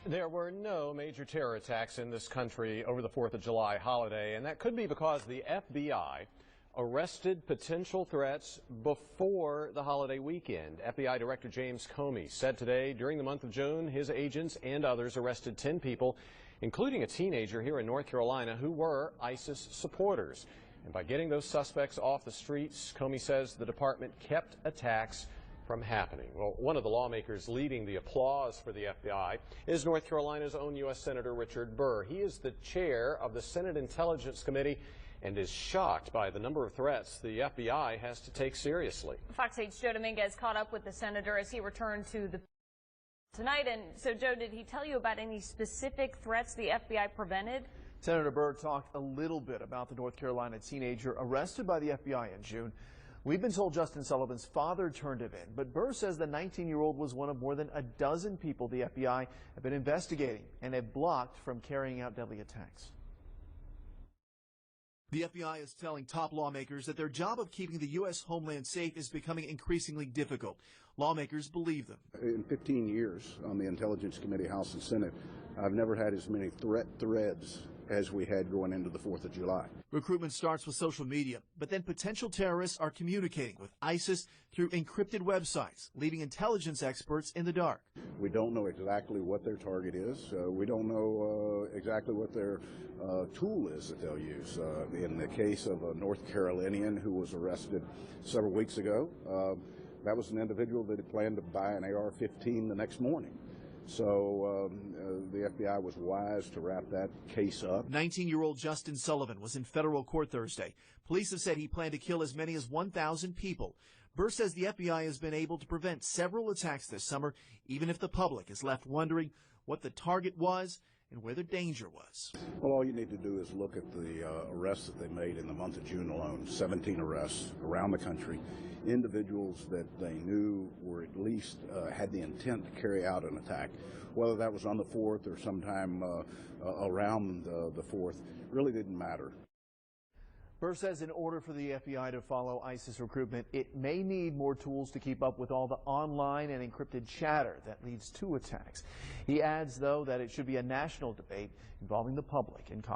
There were no major terror attacks in this country over the 4th of July holiday, and that could be because the FBI arrested potential threats before the holiday weekend. FBI Director James Comey said today during the month of June his agents and others arrested 10 people, including a teenager here in North Carolina who were ISIS supporters. And by getting those suspects off the streets, Comey says the department kept attacks from happening. Well, one of the lawmakers leading the applause for the FBI is North Carolina's own U.S. Senator Richard Burr. He is the chair of the Senate Intelligence Committee and is shocked by the number of threats the FBI has to take seriously. Fox 8's Joe Dominguez caught up with the senator as he returned to the tonight. And so, Joe, did he tell you about any specific threats the FBI prevented? Senator Burr talked a little bit about the North Carolina teenager arrested by the FBI in June. We've been told Justin Sullivan's father turned him in, but Burr says the 19-year-old was one of more than a dozen people the FBI have been investigating and have blocked from carrying out deadly attacks. The FBI is telling top lawmakers that their job of keeping the U.S. homeland safe is becoming increasingly difficult. Lawmakers believe them. In 15 years on the Intelligence Committee, House and Senate, I've never had as many threads as we had going into the 4th of July. Recruitment starts with social media, but then potential terrorists are communicating with ISIS through encrypted websites, leaving intelligence experts in the dark. We don't know exactly what their target is. We don't know exactly what their tool is that they'll use. In the case of a North Carolinian who was arrested several weeks ago, that was an individual that had planned to buy an AR-15 the next morning. So the FBI was wise to wrap that case up. 19-year-old Justin Sullivan was in federal court Thursday. Police have said he planned to kill as many as 1,000 people. Burr says the FBI has been able to prevent several attacks this summer, even if the public is left wondering what the target was and where the danger was. Well, all you need to do is look at the arrests that they made in the month of June alone, 17 arrests around the country, individuals that they knew were at least had the intent to carry out an attack, whether that was on the 4th or sometime around the 4th, really didn't matter. Burr says in order for the FBI to follow ISIS recruitment, it may need more tools to keep up with all the online and encrypted chatter that leads to attacks. He adds, though, that it should be a national debate involving the public and Congress.